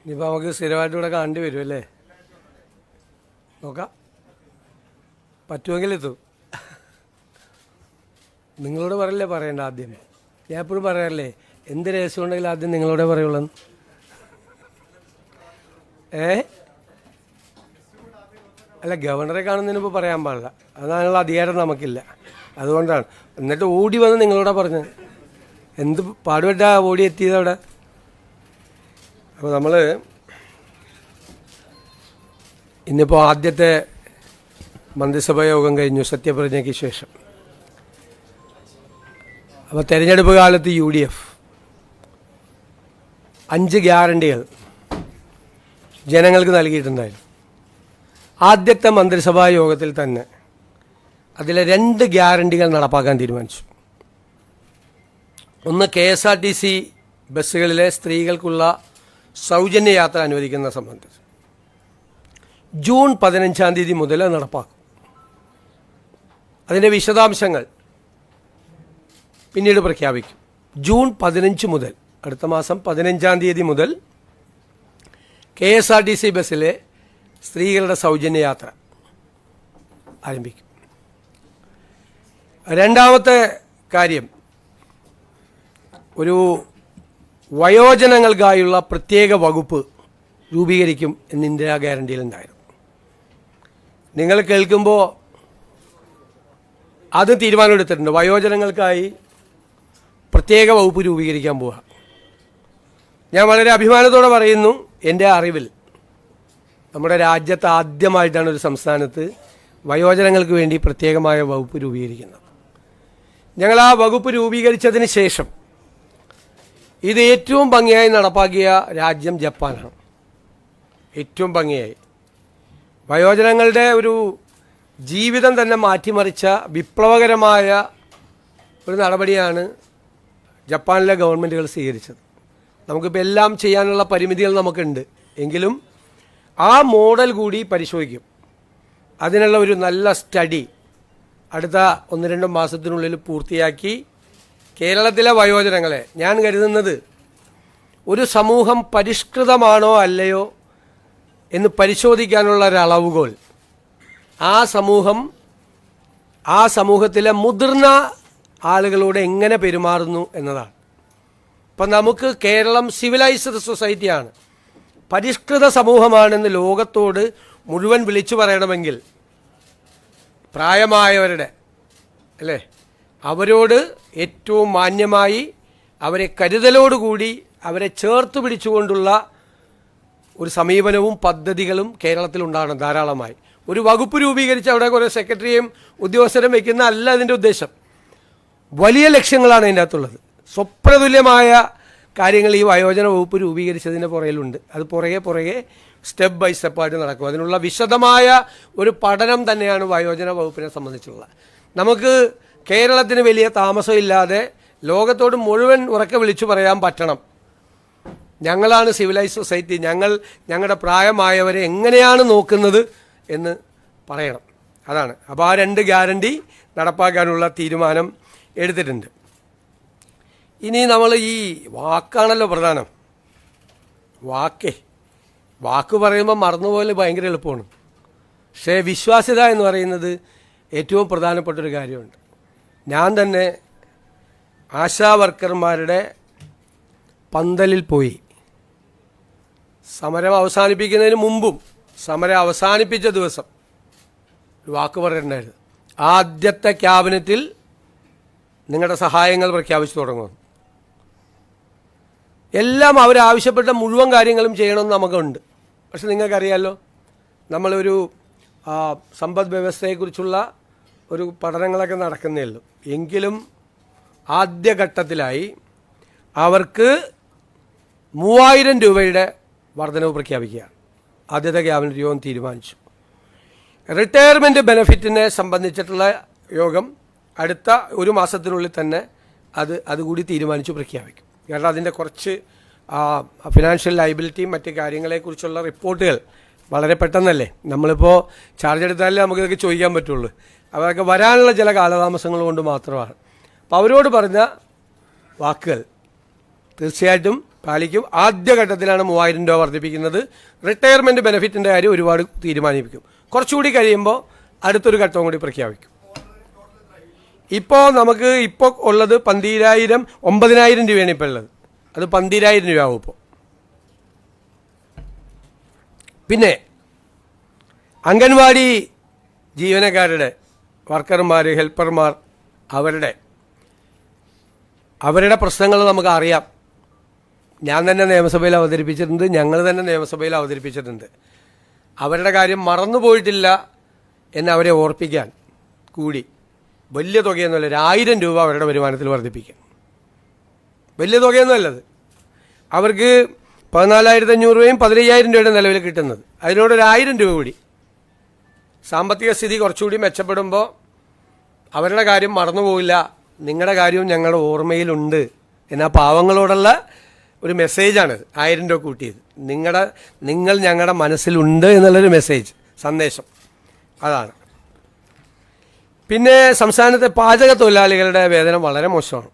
ഇനിയിപ്പോൾ നമുക്ക് സ്ഥിരമായിട്ട് ഇവിടെ കാണേണ്ടി വരും അല്ലേ? നോക്കാം, പറ്റുമെങ്കിൽ എത്തും. നിങ്ങളോട് പറയല്ലേ പറയണ്ട ആദ്യം. ഞാൻ എപ്പോഴും പറയാറില്ലേ, എന്ത് രഹസ്യം ഉണ്ടെങ്കിലും ആദ്യം നിങ്ങളോടെ പറയുള്ളൂ. അല്ല, ഗവർണറെ കാണുന്നതിനിപ്പോൾ പറയാൻ പാടില്ല, അതിനുള്ള അധികാരം നമുക്കില്ല. അതുകൊണ്ടാണ്. എന്നിട്ട് ഓടി വന്ന് നിങ്ങളോടാ പറഞ്ഞത്. എന്ത് പാടുപെട്ടാ ഓടി എത്തിയത് അവിടെ. അപ്പോൾ നമ്മൾ ഇന്നിപ്പോൾ ആദ്യത്തെ മന്ത്രിസഭാ യോഗം കഴിഞ്ഞു സത്യപ്രതിജ്ഞയ്ക്ക് ശേഷം. അപ്പോൾ തെരഞ്ഞെടുപ്പ് കാലത്ത് UDF 5 ഗ്യാരണ്ടികൾ ജനങ്ങൾക്ക് നൽകിയിട്ടുണ്ടായിരുന്നു. ആദ്യത്തെ മന്ത്രിസഭാ യോഗത്തിൽ തന്നെ അതിലെ 2 ഗ്യാരണ്ടികൾ നടപ്പാക്കാൻ തീരുമാനിച്ചു. ഒന്ന്, KSRTC ബസ്സുകളിലെ സ്ത്രീകൾക്കുള്ള സൗജന്യ യാത്ര അനുവദിക്കുന്ന സംബന്ധിച്ച് ജൂൺ 15-ാം തീയതി മുതൽ നടപ്പാക്കും. അതിൻ്റെ വിശദാംശങ്ങൾ പിന്നീട് പ്രഖ്യാപിക്കും. ജൂൺ 15 മുതൽ, അടുത്ത മാസം 15-ാം തീയതി മുതൽ KSRTC ബസ്സിലെ സ്ത്രീകളുടെ സൗജന്യ യാത്ര ആരംഭിക്കും. രണ്ടാമത്തെ കാര്യം, ഒരു വയോജനങ്ങൾക്കായുള്ള പ്രത്യേക വകുപ്പ് രൂപീകരിക്കും എന്ന് ഇന്ദിരാ ഗ്യാരണ്ടിയിലുണ്ടായിരുന്നു. നിങ്ങൾ കേൾക്കുമ്പോൾ അത് തീരുമാനമെടുത്തിട്ടുണ്ട്. വയോജനങ്ങൾക്കായി പ്രത്യേക വകുപ്പ് രൂപീകരിക്കാൻ പോവുക. ഞാൻ വളരെ അഭിമാനത്തോടെ പറയുന്നു, എൻ്റെ അറിവിൽ നമ്മുടെ രാജ്യത്ത് ആദ്യമായിട്ടാണ് ഒരു സംസ്ഥാനത്ത് വയോജനങ്ങൾക്ക് വേണ്ടി പ്രത്യേകമായ വകുപ്പ് രൂപീകരിക്കുന്നത്. ഞങ്ങൾ ആ വകുപ്പ് രൂപീകരിച്ചതിന് ശേഷം ഇത് ഏറ്റവും ഭംഗിയായി നടപ്പാക്കിയ രാജ്യം ജപ്പാനാണ്. ഏറ്റവും ഭംഗിയായി വയോജനങ്ങളുടെ ഒരു ജീവിതം തന്നെ മാറ്റിമറിച്ച വിപ്ലവകരമായ ഒരു നടപടിയാണ് ജപ്പാനിലെ ഗവൺമെൻറ്റുകൾ സ്വീകരിച്ചത്. നമുക്കിപ്പോൾ എല്ലാം ചെയ്യാനുള്ള പരിമിതികൾ നമുക്കുണ്ട്, എങ്കിലും ആ മോഡൽ കൂടി പരിശോധിക്കും. അതിനുള്ള ഒരു നല്ല സ്റ്റഡി അടുത്ത 1-2 മാസത്തിനുള്ളിൽ പൂർത്തിയാക്കി കേരളത്തിലെ വയോജനങ്ങളെ, ഞാൻ കരുതുന്നത് ഒരു സമൂഹം പരിഷ്കൃതമാണോ അല്ലയോ എന്ന് പരിശോധിക്കാനുള്ള ഒരു അളവുകോൽ ആ സമൂഹത്തിലെ മുതിർന്ന ആളുകളോട് എങ്ങനെ പെരുമാറുന്നു എന്നതാണ്. ഇപ്പം നമുക്ക് കേരളം സിവിലൈസ്ഡ് സൊസൈറ്റിയാണ്, പരിഷ്കൃത സമൂഹമാണെന്ന് ലോകത്തോട് മുഴുവൻ വിളിച്ചു പറയണമെങ്കിൽ പ്രായമായവരുടെ അല്ലേ, അവരോട് ഏറ്റവും മാന്യമായി, അവരെ കരുതലോടുകൂടി, അവരെ ചേർത്ത് പിടിച്ചുകൊണ്ടുള്ള ഒരു സമീപനവും പദ്ധതികളും കേരളത്തിലുണ്ടാകണം ധാരാളമായി. ഒരു വകുപ്പ് രൂപീകരിച്ച് അവിടെ കുറേ സെക്രട്ടറിയും ഉദ്യോഗസ്ഥരും വയ്ക്കുന്ന അല്ല അതിൻ്റെ ഉദ്ദേശം. വലിയ ലക്ഷ്യങ്ങളാണ് അതിൻ്റെ അകത്തുള്ളത്. സ്വപ്നതുല്യമായ കാര്യങ്ങൾ ഈ വയോജന വകുപ്പ് രൂപീകരിച്ചതിൻ്റെ പുറകിലുണ്ട്. അത് പുറകെ സ്റ്റെപ്പ് ബൈ സ്റ്റെപ്പായിട്ട് നടക്കും. അതിനുള്ള വിശദമായ ഒരു പഠനം തന്നെയാണ് വയോജന വകുപ്പിനെ സംബന്ധിച്ചുള്ള. നമുക്ക് കേരളത്തിന് വലിയ താമസമില്ലാതെ ലോകത്തോട് മുഴുവൻ ഉറക്കെ വിളിച്ചു പറയാൻ പറ്റണം, ഞങ്ങളാണ് സിവിലൈസ് സൊസൈറ്റി, ഞങ്ങളുടെ പ്രായമായവരെ എങ്ങനെയാണ് നോക്കുന്നത് എന്ന് പറയണം. അതാണ്. അപ്പോൾ ആ 2 ഗ്യാരണ്ടി നടപ്പാക്കാനുള്ള തീരുമാനം എടുത്തിട്ടുണ്ട്. ഇനി നമ്മൾ ഈ വാക്കാണല്ലോ പ്രധാനം. വാക്ക് പറയുമ്പോൾ മറന്നുപോലെ ഭയങ്കര എളുപ്പമാണ്. പക്ഷേ വിശ്വാസ്യത എന്ന് പറയുന്നത് ഏറ്റവും പ്രധാനപ്പെട്ടൊരു കാര്യമുണ്ട്. ഞാൻ തന്നെ ആശാ വർക്കർമാരുടെ പന്തലിൽ പോയി സമരം അവസാനിപ്പിക്കുന്നതിന് മുമ്പും സമരം അവസാനിപ്പിച്ച ദിവസം ഒരു വാക്ക് പറഞ്ഞിട്ടുണ്ടായിരുന്നു. ആദ്യത്തെ ക്യാബിനറ്റിൽ നിങ്ങളുടെ സഹായങ്ങൾ പ്രഖ്യാപിച്ചു തുടങ്ങുന്നു. എല്ലാം അവരാവശ്യപ്പെട്ട മുഴുവൻ കാര്യങ്ങളും ചെയ്യണമെന്ന് നമുക്കുണ്ട്. പക്ഷെ നിങ്ങൾക്കറിയാമല്ലോ, നമ്മളൊരു സമ്പദ് വ്യവസ്ഥയെക്കുറിച്ചുള്ള ഒരു പഠനങ്ങളൊക്കെ നടക്കുന്നേ ഉള്ളൂ. എങ്കിലും ആദ്യഘട്ടത്തിലായി അവർക്ക് 3000 രൂപയുടെ വർധനവ് പ്രഖ്യാപിക്കുകയാണ് ആദ്യത്തെ ക്യാബിനറ്റ് യോഗം തീരുമാനിച്ചു. റിട്ടയർമെൻറ്റ് ബെനിഫിറ്റിനെ സംബന്ധിച്ചിട്ടുള്ള യോഗം അടുത്ത ഒരു മാസത്തിനുള്ളിൽ തന്നെ അതുകൂടി തീരുമാനിച്ചു പ്രഖ്യാപിക്കും. കാരണം അതിൻ്റെ കുറച്ച് ഫിനാൻഷ്യൽ ലയബിലിറ്റിയും മറ്റ് കാര്യങ്ങളെക്കുറിച്ചുള്ള റിപ്പോർട്ടുകൾ വളരെ പെട്ടെന്നല്ലേ, നമ്മളിപ്പോൾ ചാർജ് എടുത്താലേ നമുക്കിതൊക്കെ ചോദിക്കാൻ പറ്റുള്ളൂ. അതൊക്കെ വരാനുള്ള ചില കാലതാമസങ്ങൾ കൊണ്ട് മാത്രമാണ്. അപ്പോൾ അവരോട് പറഞ്ഞ വാക്കുകൾ തീർച്ചയായിട്ടും പാലിക്കും. ആദ്യഘട്ടത്തിലാണ് 3000 രൂപ വർദ്ധിപ്പിക്കുന്നത്. റിട്ടയർമെൻറ്റ് ബെനിഫിറ്റിൻ്റെ കാര്യം ഒരുപാട് തീരുമാനിപ്പിക്കും. കുറച്ചുകൂടി കഴിയുമ്പോൾ അടുത്തൊരു ഘട്ടവും കൂടി പ്രഖ്യാപിക്കും. ഇപ്പോൾ നമുക്ക് ഉള്ളത് 9,000 രൂപയാണ് ഇപ്പോൾ ഉള്ളത്. അത് 12,000 രൂപയാവും ഇപ്പോൾ. പിന്നെ അംഗൻവാടി ജീവനക്കാരുടെ വർക്കർമാർ, ഹെൽപ്പർമാർ, അവരുടെ പ്രശ്നങ്ങൾ നമുക്ക് അറിയാം. ഞാൻ തന്നെ നിയമസഭയിൽ അവതരിപ്പിച്ചിട്ടുണ്ട്, ഞങ്ങൾ തന്നെ നിയമസഭയിൽ അവതരിപ്പിച്ചിട്ടുണ്ട്. അവരുടെ കാര്യം മറന്നുപോയിട്ടില്ല എന്ന് അവരെ ഓർപ്പിക്കാൻ കൂടി വലിയ തുകയൊന്നുമല്ല, 1,000 രൂപ അവരുടെ വരുമാനത്തിൽ വർദ്ധിപ്പിക്കാം. വലിയ തുകയൊന്നുമല്ലത്. അവർക്ക് 14,500 രൂപയും 15,000 രൂപയുടെ നിലവിൽ കിട്ടുന്നത്. അതിനോടൊരു 1,000 രൂപ കൂടി സാമ്പത്തിക സ്ഥിതി കുറച്ചുകൂടി മെച്ചപ്പെടുമ്പോൾ അവരുടെ കാര്യം മറന്നുപോയില്ല, നിങ്ങളുടെ കാര്യവും ഞങ്ങളുടെ ഓർമ്മയിലുണ്ട് എന്ന പാവങ്ങളോടുള്ള ഒരു മെസ്സേജാണ് 1,000 രൂപ കൂട്ടിയത്. നിങ്ങൾ ഞങ്ങളുടെ മനസ്സിലുണ്ട് എന്നുള്ളൊരു മെസ്സേജ്, സന്ദേശം അതാണ്. പിന്നെ സംസ്ഥാനത്തെ പാചക തൊഴിലാളികളുടെ വേതനം വളരെ മോശമാണ്.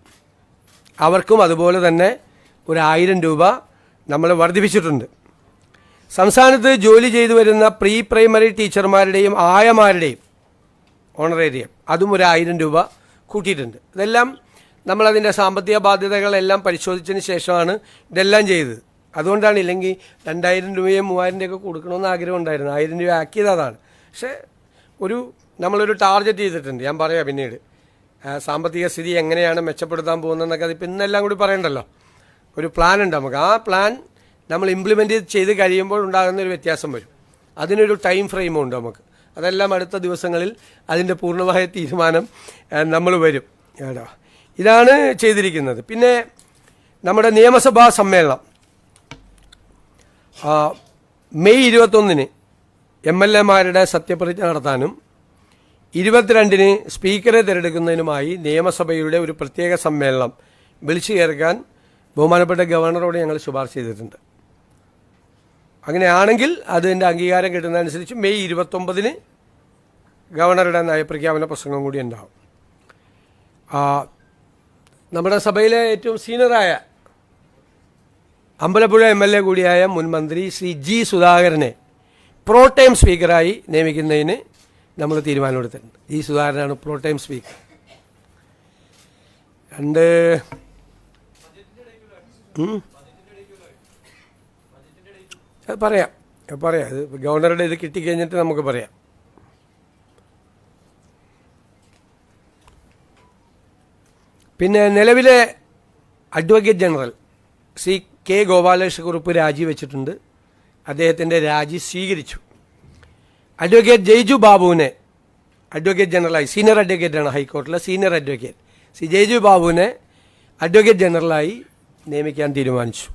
അവർക്കും അതുപോലെ തന്നെ ഒരു 1,000 രൂപ നമ്മൾ വർദ്ധിപ്പിച്ചിട്ടുണ്ട്. സംസ്ഥാനത്ത് ജോലി ചെയ്തു വരുന്ന പ്രീ പ്രൈമറി ടീച്ചർമാരുടെയും ആയമാരുടെയും ഓണറേറിയം അതും ഒരു 1,000 രൂപ കൂട്ടിയിട്ടുണ്ട്. ഇതെല്ലാം നമ്മളതിൻ്റെ സാമ്പത്തിക ബാധ്യതകളെല്ലാം പരിശോധിച്ചതിന് ശേഷമാണ് ഇതെല്ലാം ചെയ്തത്. അതുകൊണ്ടാണ്, ഇല്ലെങ്കിൽ 2,000 രൂപയും 3,000 രൂപയൊക്കെ കൊടുക്കണമെന്ന് ആഗ്രഹം ഉണ്ടായിരുന്നു. 1,000 രൂപ ആക്കിയത് അതാണ്. പക്ഷേ നമ്മളൊരു ടാർഗറ്റ് ചെയ്തിട്ടുണ്ട്. ഞാൻ പറയാം പിന്നീട് സാമ്പത്തിക സ്ഥിതി എങ്ങനെയാണ് മെച്ചപ്പെടുത്താൻ പോകുന്നതെന്നൊക്കെ. അതിപ്പോൾ ഇന്നെല്ലാം കൂടി പറയണ്ടല്ലോ. ഒരു പ്ലാൻ ഉണ്ട് നമുക്ക്. ആ പ്ലാൻ നമ്മൾ ഇംപ്ലിമെൻ്റ് ചെയ്ത് കഴിയുമ്പോൾ ഉണ്ടാകുന്നൊരു വ്യത്യാസം വരും. അതിനൊരു ടൈം ഫ്രെയിമും ഉണ്ട് നമുക്ക്. അതെല്ലാം അടുത്ത ദിവസങ്ങളിൽ അതിൻ്റെ പൂർണ്ണമായ തീരുമാനം നമ്മൾ വരും കേട്ടോ. ഇതാണ് ചെയ്തിരിക്കുന്നത്. പിന്നെ നമ്മുടെ നിയമസഭാ സമ്മേളനം മെയ് 21 MLA-മാരുടെ സത്യപ്രതിജ്ഞ നടത്താനും 22 സ്പീക്കറെ തിരഞ്ഞെടുക്കുന്നതിനുമായി നിയമസഭയുടെ ഒരു പ്രത്യേക സമ്മേളനം വിളിച്ചു ചേർക്കാൻ ബഹുമാനപ്പെട്ട ഗവർണറോട് ഞങ്ങൾ ശുപാർശ ചെയ്തിട്ടുണ്ട്. അങ്ങനെയാണെങ്കിൽ അതിൻ്റെ അംഗീകാരം കിട്ടുന്നതനുസരിച്ച് മെയ് 29 ഗവർണറുടെ നയപ്രഖ്യാപന പ്രസംഗം കൂടി ഉണ്ടാവും. നമ്മുടെ സഭയിലെ ഏറ്റവും സീനിയറായ അമ്പലപ്പുഴ MLA കൂടിയായ മുൻ മന്ത്രി ശ്രീ G. സുധാകരനെ പ്രോടൈം സ്പീക്കറായി നിയമിക്കുന്നതിന് നമ്മൾ തീരുമാനമെടുത്തിട്ടുണ്ട്. G. സുധാകരനാണ് പ്രോടൈം സ്പീക്കർ. പറയാം അത് ഗവർണറുടെ ഇത് കിട്ടിക്കഴിഞ്ഞിട്ട് നമുക്ക് പറയാം. പിന്നെ നിലവിലെ അഡ്വക്കേറ്റ് ജനറൽ ശ്രീ K. ഗോപാലകൃഷ്ണക്കുറുപ്പ് രാജിവെച്ചിട്ടുണ്ട്. അദ്ദേഹത്തിൻ്റെ രാജി സ്വീകരിച്ചു. അഡ്വക്കേറ്റ് ജയ്ജു ബാബുവിനെ അഡ്വക്കേറ്റ് ജനറലായി, സീനിയർ അഡ്വക്കേറ്റാണ് ഹൈക്കോർട്ടിലെ സീനിയർ അഡ്വക്കേറ്റ് ശ്രീ ജയ്ജു ബാബുവിനെ അഡ്വക്കേറ്റ് ജനറലായി നിയമിക്കാൻ തീരുമാനിച്ചു.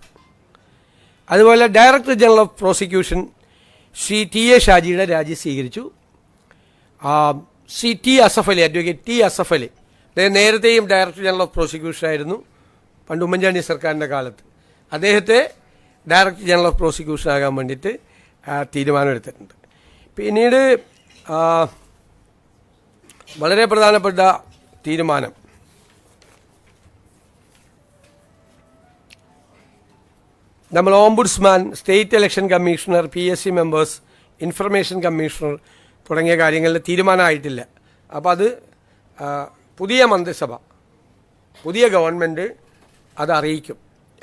അതുപോലെ director general of prosecution Shri TA ഷാജിയുടെ രാജി സ്വീകരിച്ചു. Shri T. Asaf Ali, advocate T. Asaf Ali, അദ്ദേഹം നേരത്തെയും ഡയറക്ടർ ജനറൽ ഓഫ് പ്രോസിക്യൂഷൻ ആയിരുന്നു പണ്ട് ഉമ്മൻചാണ്ടി സർക്കാരിൻ്റെ കാലത്ത്. അദ്ദേഹത്തെ ഡയറക്ടർ ജനറൽ ഓഫ് പ്രോസിക്യൂഷൻ ആകാൻ വേണ്ടിയിട്ട് തീരുമാനമെടുത്തിട്ടുണ്ട്. പിന്നീട് വളരെ പ്രധാനപ്പെട്ട തീരുമാനം നമ്മൾ ombudsman, state election commissioner, PSC members, information commissioner തുടങ്ങിയ കാര്യങ്ങളിൽ തീരുമാനമായിട്ടില്ല. അപ്പോൾ അത് പുതിയ മന്ത്രിസഭ, പുതിയ ഗവൺമെൻറ് അത് അറിയിക്കും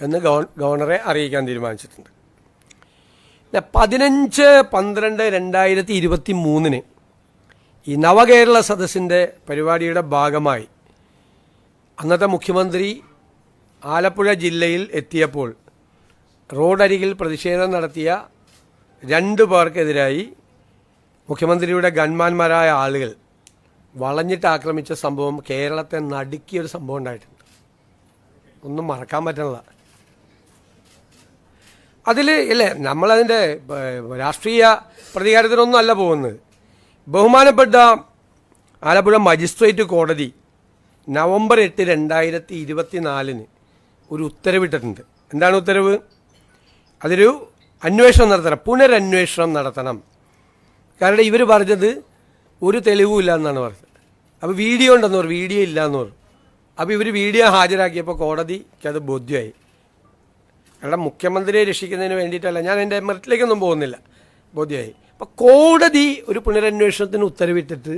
എന്ന് ഗവർണറെ അറിയിക്കാൻ തീരുമാനിച്ചിട്ടുണ്ട്. 15/12/2023 ഈ നവകേരള സദസ്സിൻ്റെ പരിപാടിയുടെ ഭാഗമായി അന്നത്തെ മുഖ്യമന്ത്രി ആലപ്പുഴ ജില്ലയിൽ എത്തിയപ്പോൾ റോഡരികിൽ പ്രതിഷേധം നടത്തിയ 2 പേർക്കെതിരായി മുഖ്യമന്ത്രിയുടെ ഗൺമാന്മാരായ ആളുകൾ വളഞ്ഞിട്ട് ആക്രമിച്ച സംഭവം കേരളത്തെ നടുക്കിയൊരു സംഭവം ഉണ്ടായിട്ടുണ്ട്. ഒന്നും മറക്കാൻ പറ്റുന്നില്ല. അതിൽ ഇല്ലേ, നമ്മളതിൻ്റെ രാഷ്ട്രീയ പ്രതികാരത്തിനൊന്നും അല്ല പോകുന്നത്. ബഹുമാനപ്പെട്ട ആലപ്പുഴ മജിസ്ട്രേറ്റ് കോടതി നവംബർ 8, 2024 ഒരു ഉത്തരവിട്ടിട്ടുണ്ട്. എന്താണ് ഉത്തരവ്? അതൊരു അന്വേഷണം നടത്തണം, പുനരന്വേഷണം നടത്തണം. കാരണം ഇവർ പറഞ്ഞത് ഒരു തെളിവും ഇല്ല എന്നാണ് പറഞ്ഞത്. അപ്പോൾ വീഡിയോ ഉണ്ടെന്ന് പറഞ്ഞു, വീഡിയോ ഇല്ല എന്ന് പറഞ്ഞു. അപ്പോൾ ഇവർ വീഡിയോ ഹാജരാക്കിയപ്പോൾ കോടതിക്ക് അത് ബോധ്യമായി. കാരണം മുഖ്യമന്ത്രിയെ രക്ഷിക്കുന്നതിന് വേണ്ടിയിട്ടല്ല, ഞാൻ എൻ്റെ മെറിറ്റിലേക്കൊന്നും പോകുന്നില്ല, ബോധ്യമായി. അപ്പോൾ കോടതി ഒരു പുനരന്വേഷണത്തിന് ഉത്തരവിട്ടിട്ട്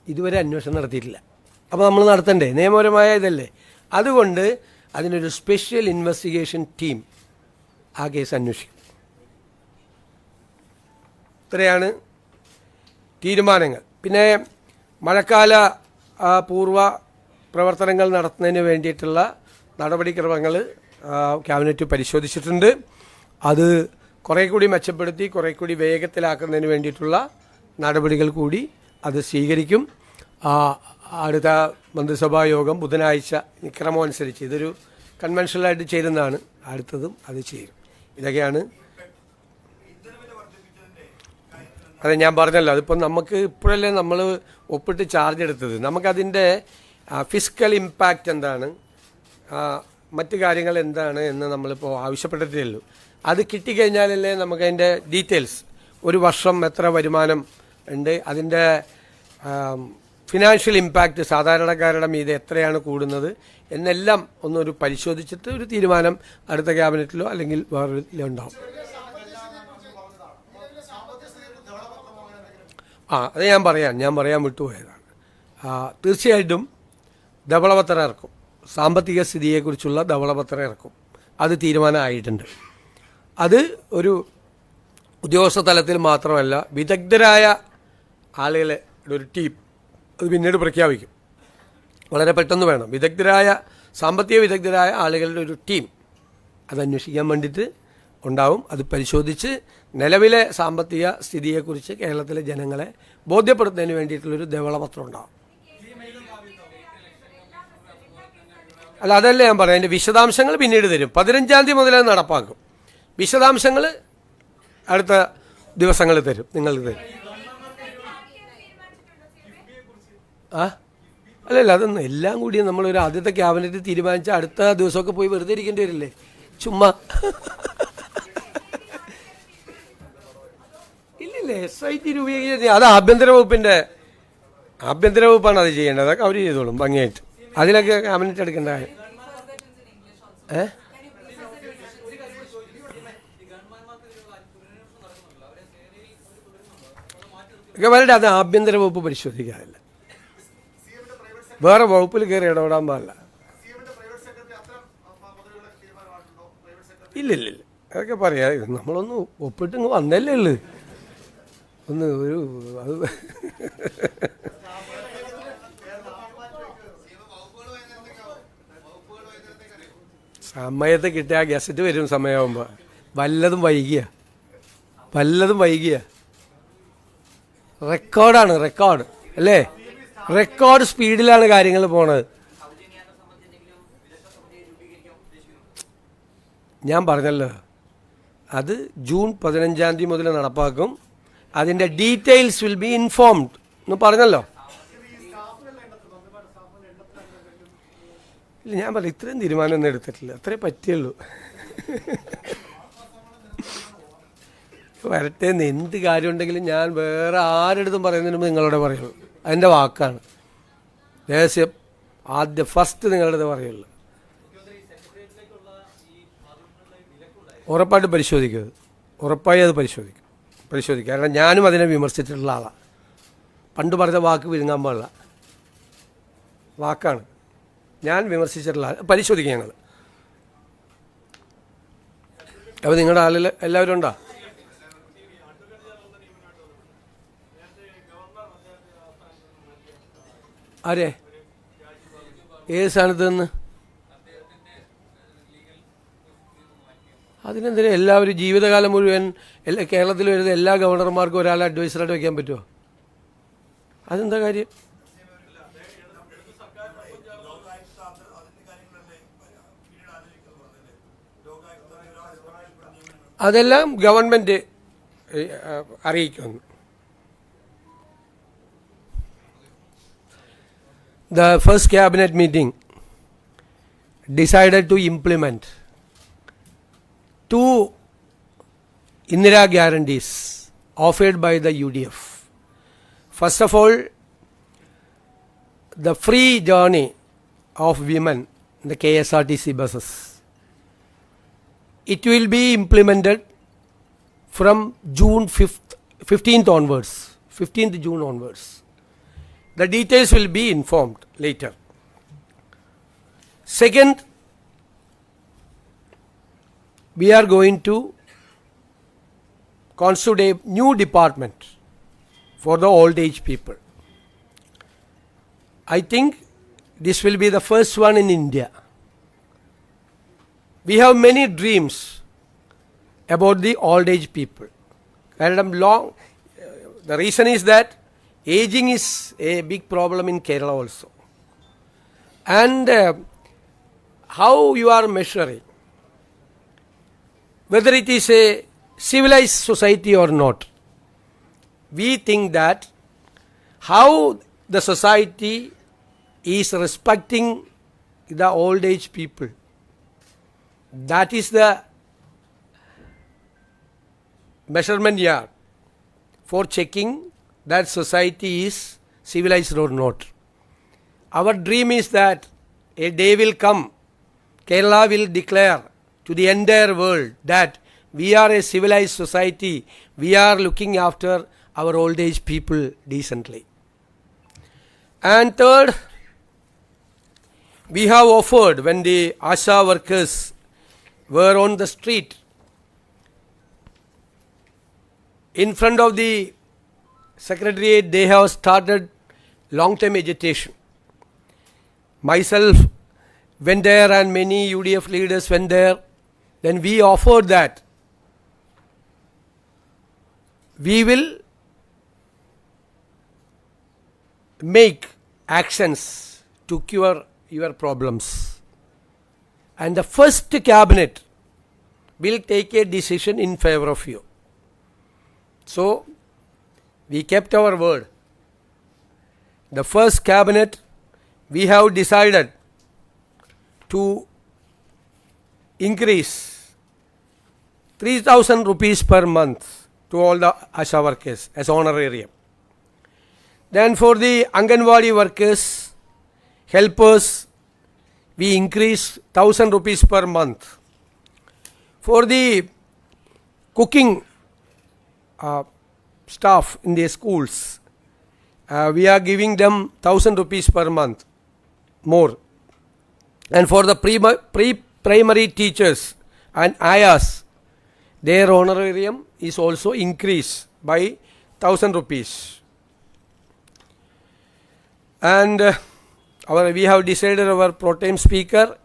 ഇതുവരെ അന്വേഷണം നടത്തിയിട്ടില്ല. അപ്പോൾ നമ്മൾ നടത്തണ്ടേ? നിയമപരമായ ഇതല്ലേ. അതുകൊണ്ട് അതിനൊരു സ്പെഷ്യൽ ഇൻവെസ്റ്റിഗേഷൻ ടീം ആ കേസ് അന്വേഷിക്കും. ഇത്രയാണ് തീരുമാനങ്ങൾ. പിന്നെ മഴക്കാല പൂർവ്വ പ്രവർത്തനങ്ങൾ നടത്തുന്നതിന് വേണ്ടിയിട്ടുള്ള നടപടിക്രമങ്ങൾ ക്യാബിനറ്റ് പരിശോധിച്ചിട്ടുണ്ട്. അത് കുറേ കൂടി മെച്ചപ്പെടുത്തി കുറേ കൂടി വേഗത്തിലാക്കുന്നതിന് വേണ്ടിയിട്ടുള്ള നടപടികൾ കൂടി അത് സ്വീകരിക്കും. അടുത്ത മന്ത്രിസഭാ യോഗം ബുധനാഴ്ച ക്രമം അനുസരിച്ച്, ഇതൊരു കൺവെൻഷനലായിട്ട് ചേരുന്നതാണ്, അടുത്തതും അത് ചെയ്യും. ഇതൊക്കെയാണ്. അതെ, ഞാൻ പറഞ്ഞല്ലോ, അതിപ്പോൾ നമുക്ക് ഇപ്പോഴല്ലേ നമ്മൾ ഒപ്പിട്ട് ചാർജ് എടുത്തത്. നമുക്കതിൻ്റെ ഫിസിക്കൽ ഇമ്പാക്റ്റ് എന്താണ്, മറ്റ് കാര്യങ്ങൾ എന്താണ് എന്ന് നമ്മളിപ്പോൾ ആവശ്യപ്പെട്ടിട്ടേ ഉള്ളൂ. അത് കിട്ടിക്കഴിഞ്ഞാലല്ലേ നമുക്കതിൻ്റെ ഡീറ്റെയിൽസ്, ഒരു വർഷം എത്ര വരുമാനം ഉണ്ട്, അതിൻ്റെ ഫിനാൻഷ്യൽ ഇമ്പാക്റ്റ് സാധാരണക്കാരുടെ മീതെ എത്രയാണ് കൂടുന്നത് എന്നെല്ലാം ഒന്നൊരു പരിശോധിച്ചിട്ട് ഒരു തീരുമാനം അടുത്ത ക്യാബിനറ്റിലോ അല്ലെങ്കിൽ വേറെ ഉണ്ടാവും. അത് ഞാൻ പറയാൻ വിട്ടുപോയതാണ്. തീർച്ചയായിട്ടും ധവളപത്രം ഇറക്കും, സാമ്പത്തിക സ്ഥിതിയെക്കുറിച്ചുള്ള ധവളപത്രം ഇറക്കും. അത് തീരുമാനമായിട്ടുണ്ട്. അത് ഒരു ഉദ്യോഗസ്ഥ തലത്തിൽ മാത്രമല്ല, വിദഗ്ധരായ ആളുകളെ ഒരു ടീം അത് പിന്നീട് പ്രഖ്യാപിക്കും. വളരെ പെട്ടെന്ന് വേണം. സാമ്പത്തിക വിദഗ്ധരായ ആളുകളുടെ ഒരു ടീം അത് അന്വേഷിക്കാൻ വേണ്ടിയിട്ട് ഉണ്ടാവും. അത് പരിശോധിച്ച് നിലവിലെ സാമ്പത്തിക സ്ഥിതിയെക്കുറിച്ച് കേരളത്തിലെ ജനങ്ങളെ ബോധ്യപ്പെടുത്തുന്നതിന് വേണ്ടിയിട്ടുള്ളൊരു ധവളപത്രം ഉണ്ടാവും. അല്ല, അതല്ല ഞാൻ പറയാം. അതിൻ്റെ വിശദാംശങ്ങൾ പിന്നീട് തരും. 15-ാം തീയതി മുതൽ അത് നടപ്പാക്കും. വിശദാംശങ്ങൾ അടുത്ത ദിവസങ്ങളിൽ തരും, നിങ്ങൾക്ക് തരും. അല്ലല്ല, അതൊന്നും എല്ലാം കൂടി നമ്മളൊരു ആദ്യത്തെ ക്യാബിനറ്റ് തീരുമാനിച്ച അടുത്ത ദിവസമൊക്കെ പോയി വെറുതെ ഇരിക്കേണ്ടി വരില്ലേ, ചുമ്മാ. ഇല്ലില്ല, SIT രൂപീകരിച്ച് അത് ആഭ്യന്തര വകുപ്പാണ് അത് ചെയ്യേണ്ടത്. അതൊക്കെ അവർ ചെയ്തോളും ഭംഗിയായിട്ട്. അതിലൊക്കെ ക്യാബിനറ്റ് എടുക്കേണ്ട കാര്യം. ഗവൺമെൻറ് അത് ആഭ്യന്തര വകുപ്പ് പരിശോധിക്കാറില്ല, വേറെ വകുപ്പിൽ കയറി ഇടപെടാൻ പാടില്ല. ഇല്ലില്ല, അതൊക്കെ പറയാം. നമ്മളൊന്ന് ഒപ്പിട്ട് ഇങ്ങ് വന്നല്ലേ ഉള്ളു. ഒന്ന് ഒരു അത് സമയത്ത് കിട്ടിയ ഗസറ്റ് വരും സമയമാകുമ്പോൾ. വല്ലതും വൈകിയ റെക്കോർഡ് അല്ലേ? റെക്കോർഡ് സ്പീഡിലാണ് കാര്യങ്ങൾ പോണത്. ഞാൻ പറഞ്ഞല്ലോ, അത് ജൂൺ 15-ാം തീയതി മുതൽ നടപ്പാക്കും. അതിൻ്റെ ഡീറ്റെയിൽസ് വിൽ ബി ഇൻഫോംഡ് എന്ന് പറഞ്ഞല്ലോ. ഇല്ല, ഞാൻ പറഞ്ഞു ഇത്രയും തീരുമാനമൊന്നും എടുത്തിട്ടില്ല, അത്രേ പറ്റിയുള്ളൂ. വരട്ടെ, എന്ത് കാര്യമുണ്ടെങ്കിലും ഞാൻ വേറെ ആരെടുത്തും പറയുന്നതിന് മുമ്പ് നിങ്ങളോട് പറയുള്ളൂ. അതിൻ്റെ വാക്കാണ്, രഹസ്യം ഫസ്റ്റ് നിങ്ങളുടെ പറയുള്ളൂ. ഉറപ്പായിട്ട് പരിശോധിക്കരുത്, ഉറപ്പായി അത് പരിശോധിക്കും. കാരണം ഞാനും അതിനെ വിമർശിച്ചിട്ടുള്ള ആളാണ്. പണ്ട് പറഞ്ഞ വാക്ക് വിഴുങ്ങാൻ പാടില്ല, വാക്കാണ്. ഞാൻ വിമർശിച്ചിട്ടുള്ള പരിശോധിക്കും ഞങ്ങൾ. അപ്പോൾ നിങ്ങളുടെ ആളിൽ എല്ലാവരും ഉണ്ടോ? ആരെ? ഏത് സ്ഥാനത്ത് നിന്ന്? അതിനെന്തിനാ എല്ലാവരും ജീവിതകാലം മുഴുവൻ കേരളത്തിൽ വരുന്ന എല്ലാ ഗവർണർമാർക്കും ഒരാളെ അഡ്വൈസറായിട്ട് വയ്ക്കാൻ പറ്റുമോ? അതെന്താ കാര്യം? അതെല്ലാം ഗവൺമെൻറ് അറിയിക്കുന്നു. the first cabinet meeting decided to implement two Indira guarantees offered by the UDF. First of all, the free journey of women in the KSRTC buses. It will be implemented from June 15th onwards, 15th June onwards. The details will be informed later. Second, we are going to constitute a new department for the old age people. I think this will be the first one in India. We have many dreams about the old age people. And the reason is that aging is a big problem in Kerala also. And how you are measuring whether it is a civilized society or not. We think that how the society is respecting the old age people. That is the measurement yard for checking that society is civilized or not. Our dream is that a day will come, Kerala will declare to the entire world that we are a civilized society, we are looking after our old age people decently. And third, we have offered, when the ASHA workers were on the street, in front of the secretariat, they have started long-term agitation. Myself went there and many UDF leaders went there. Then we offered that we will make actions to cure your problems. And the first cabinet will take a decision in favor of you. So, we kept our word. The first cabinet, we have decided to increase 3,000 rupees per month to all the ASHA workers as honorarium. Then for the Anganwadi workers, helpers, we increase 1,000 rupees per month. For the cooking staff in the schools, we are giving them 1,000 rupees per month more. And for the pre-primary teachers and ayahs, their honorarium is also increased by 1,000 rupees. And we have decided our pro tem speaker,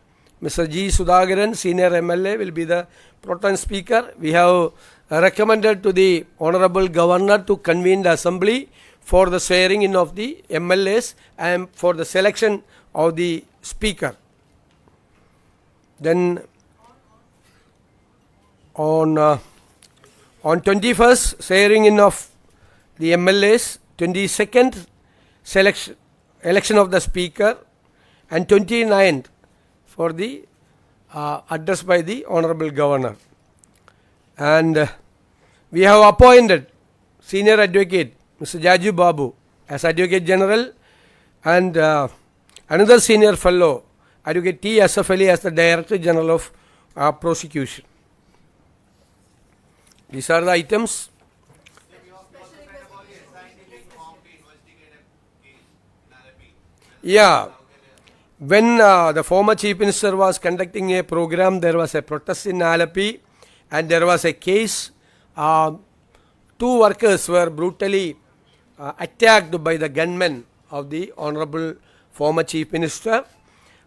Mr. G. Sudhakaran, senior MLA, will be the pro tem speaker. We have recommended to the Honorable Governor to convene the assembly for the swearing in of the MLAs and for the selection of the speaker. Then on 21st, swearing in of the MLAs, 22nd, election of the speaker, and 29th for the address by the Honorable Governor. And we have appointed Senior Advocate Mr. Jaju Babu as Advocate General, and another Senior Fellow, Advocate T. Asaf Ali, as the Director General of Prosecution. These are the items. Yeah, when the former Chief Minister was conducting a program, there was a protest in Alleppey and there was a case. Two workers were brutally attacked by the gunmen of the Honorable former Chief Minister.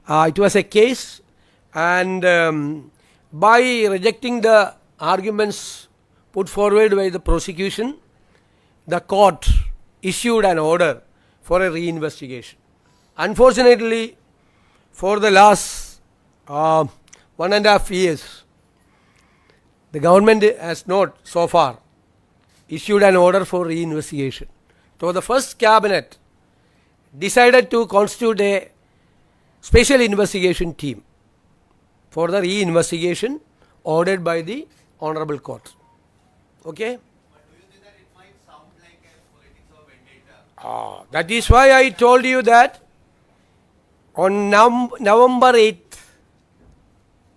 It was a case, and by rejecting the arguments put forward by the prosecution, the court issued an order for a reinvestigation. Unfortunately, for the last 1.5 years, the government has not so far issued an order for reinvestigation. So the first cabinet decided to constitute a special investigation team for the re-investigation ordered by the Honorable Court. Okay? But do you think that it might sound like a politics of vendetta? That is why I told you that on November 8th,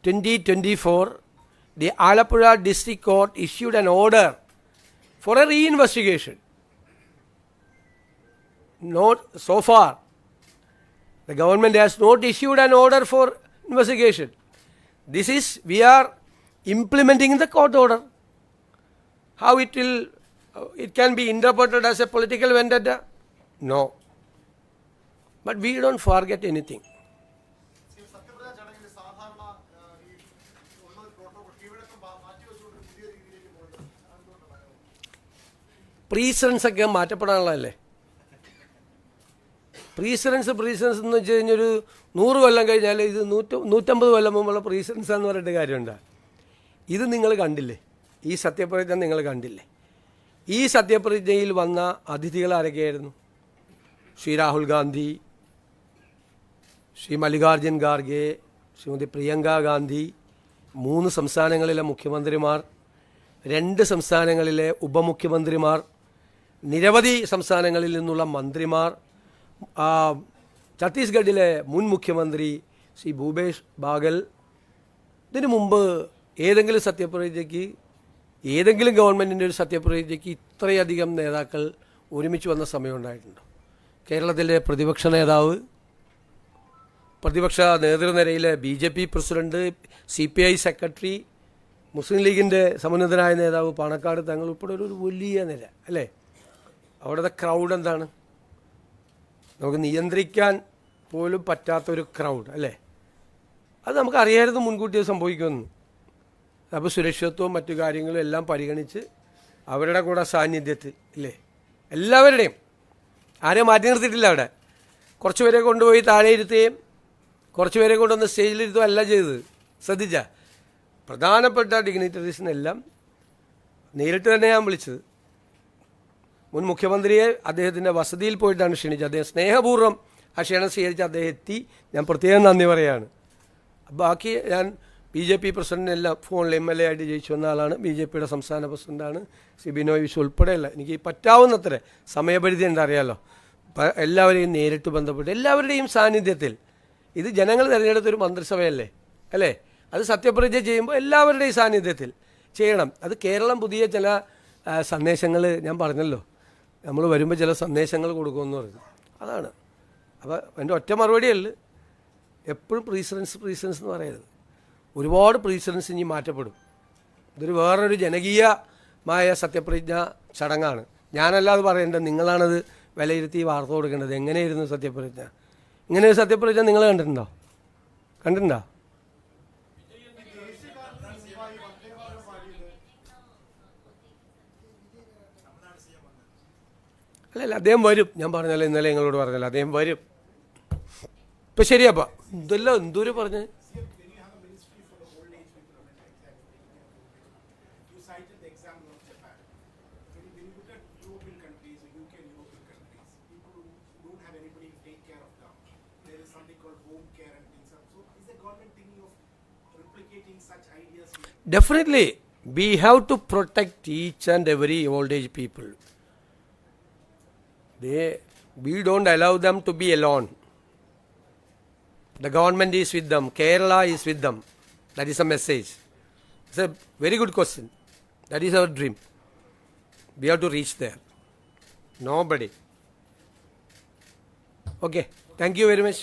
2024, the Alappuzha District Court issued an order for a re-investigation. Not so far. The government has not issued an order for investigation. We are implementing the court order. How it can be interpreted as a political vendetta? No. But we don't forget anything. സത്യപ്രതിജ്ഞ ചടങ്ങിൽ സാധാരണ ഈ ഉള്ള protocol കീഴ്വഴക്കം മാറ്റിവെച്ചുകൊണ്ട് പുതിയ രീതിയിലേക്ക് പോകുന്നത് എന്തുകൊണ്ടാണ്? Precedence ഒക്കെ മാറ്റപ്പെടാനുള്ളതല്ലേ. പ്രീസിഡൻസ് എന്ന് വെച്ച് കഴിഞ്ഞാൽ ഒരു 100 കൊല്ലം കഴിഞ്ഞാൽ ഇത് 150 കൊല്ലം മുമ്പുള്ള പ്രീസിഡൻസ് എന്ന് പറഞ്ഞിട്ട് കാര്യമുണ്ടോ? ഇത് നിങ്ങൾ കണ്ടില്ലേ? ഈ സത്യപ്രതിജ്ഞ നിങ്ങൾ കണ്ടില്ലേ? ഈ സത്യപ്രതിജ്ഞയിൽ വന്ന അതിഥികൾ ആരൊക്കെയായിരുന്നു? ശ്രീ രാഹുൽ ഗാന്ധി, ശ്രീ മല്ലികാർജുൻ ഖാർഗെ, ശ്രീമതി പ്രിയങ്ക ഗാന്ധി, 3 സംസ്ഥാനങ്ങളിലെ മുഖ്യമന്ത്രിമാർ, 2 സംസ്ഥാനങ്ങളിലെ ഉപമുഖ്യമന്ത്രിമാർ, നിരവധി സംസ്ഥാനങ്ങളിൽ നിന്നുള്ള മന്ത്രിമാർ, ഛത്തീസ്ഗഡിലെ മുൻ മുഖ്യമന്ത്രി ശ്രീ ഭൂപേഷ് ബാഗൽ. ഇതിനു മുമ്പ് ഏതെങ്കിലും സത്യപ്രതിജ്ഞയ്ക്ക്, ഏതെങ്കിലും ഗവൺമെൻറ്റിൻ്റെ ഒരു സത്യപ്രതിജ്ഞയ്ക്ക് ഇത്രയധികം നേതാക്കൾ ഒരുമിച്ച് വന്ന സമയം ഉണ്ടായിട്ടുണ്ടോ? കേരളത്തിലെ പ്രതിപക്ഷ നേതാവ്, പ്രതിപക്ഷ നേതൃനിരയിലെ BJP പ്രസിഡന്റ്, CPI സെക്രട്ടറി, മുസ്ലിം ലീഗിൻ്റെ സമുന്നതനായ നേതാവ് പാണക്കാട് തങ്ങൾ ഉൾപ്പെടെ ഒരു വലിയ നിര അല്ലേ? അവിടുത്തെ ക്രൗഡ് എന്താണ്? നമുക്ക് നിയന്ത്രിക്കാൻ പോലും പറ്റാത്തൊരു ക്രൗഡ് അല്ലേ? അത് നമുക്കറിയായിരുന്നു മുൻകൂട്ടി സംഭവിക്കുമെന്ന്. അപ്പോൾ സുരക്ഷിതത്വവും മറ്റു കാര്യങ്ങളും എല്ലാം പരിഗണിച്ച് അവരുടെ കൂടെ സാന്നിധ്യത്തിൽ ഇല്ലേ, എല്ലാവരുടെയും ആരെയും മാറ്റി നിർത്തിയിട്ടില്ല. അവിടെ കുറച്ച് പേരെ കൊണ്ടുപോയി താഴെ ഇരുത്തുകയും കുറച്ച് പേരെ കൊണ്ടുവന്ന് സ്റ്റേജിലിരുത്തുകയും അല്ല ചെയ്തത്. ശ്രദ്ധിച്ച പ്രധാനപ്പെട്ട ഡിഗ്നിറ്ററീസിനെല്ലാം നേരിട്ട് തന്നെ ഞാൻ വിളിച്ചത്. മുൻ മുഖ്യമന്ത്രിയെ അദ്ദേഹത്തിൻ്റെ വസതിയിൽ പോയിട്ടാണ് ക്ഷണിച്ചത്. അദ്ദേഹം സ്നേഹപൂർവ്വം ആ ക്ഷണം സ്വീകരിച്ച് അദ്ദേഹം എത്തി. ഞാൻ പ്രത്യേകം നന്ദി പറയുകയാണ്. ബാക്കി ഞാൻ BJP പ്രസിഡന്റിനെല്ലാം ഫോണിൽ MLA ആയിട്ട് ജയിച്ചു വന്ന ആളാണ്. BJPയുടെ സംസ്ഥാന പ്രസിഡന്റാണ് ശ്രീ ബിനോയ് വിശ്വം ഉൾപ്പെടെയല്ല. എനിക്ക് പറ്റാവുന്നത്ര സമയപരിധി എന്താ അറിയാമല്ലോ. എല്ലാവരെയും നേരിട്ട് ബന്ധപ്പെട്ട് എല്ലാവരുടെയും സാന്നിധ്യത്തിൽ, ഇത് ജനങ്ങൾ തിരഞ്ഞെടുത്തൊരു മന്ത്രിസഭയല്ലേ അല്ലേ? അത് സത്യപ്രതിജ്ഞ ചെയ്യുമ്പോൾ എല്ലാവരുടെയും സാന്നിധ്യത്തിൽ ചെയ്യണം. അത് കേരളം പുതിയ ചില സന്ദേശങ്ങൾ ഞാൻ പറഞ്ഞല്ലോ, നമ്മൾ വരുമ്പോൾ ചില സന്ദേശങ്ങൾ കൊടുക്കുമെന്ന് പറഞ്ഞു. അതാണ്. അപ്പോൾ എൻ്റെ ഒറ്റ മറുപടിയല്ല, എപ്പോഴും പ്രീസിഡൻസ് എന്ന് പറയരുത്. ഒരുപാട് പ്രീസിഡൻസ് ഇനി മാറ്റപ്പെടും. ഇതൊരു വേറൊരു ജനകീയമായ സത്യപ്രതിജ്ഞ ചടങ്ങാണ്. ഞാനല്ലാതെ പറയേണ്ടത്, നിങ്ങളാണത് വിലയിരുത്തി വാർത്ത കൊടുക്കേണ്ടത്. എങ്ങനെയായിരുന്നു സത്യപ്രതിജ്ഞ? ഇങ്ങനെ ഒരു സത്യപ്രതിജ്ഞ നിങ്ങൾ കണ്ടിട്ടുണ്ടോ? അല്ലല്ല, അദ്ദേഹം വരും. ഞാൻ പറഞ്ഞല്ലോ, ഇന്നലെ നിങ്ങളോട് പറഞ്ഞല്ലോ, അദ്ദേഹം വരും. ഇപ്പം ശരിയപ്പാ. ഇതെല്ലാം എന്തോരം പറഞ്ഞ് Definitely, we have to protect each and every old age people. We don't allow them to be alone. The government is with them. Kerala is with them. That is a message. It's a very good question. That is our dream. We have to reach there. Nobody. Okay. Thank you very much.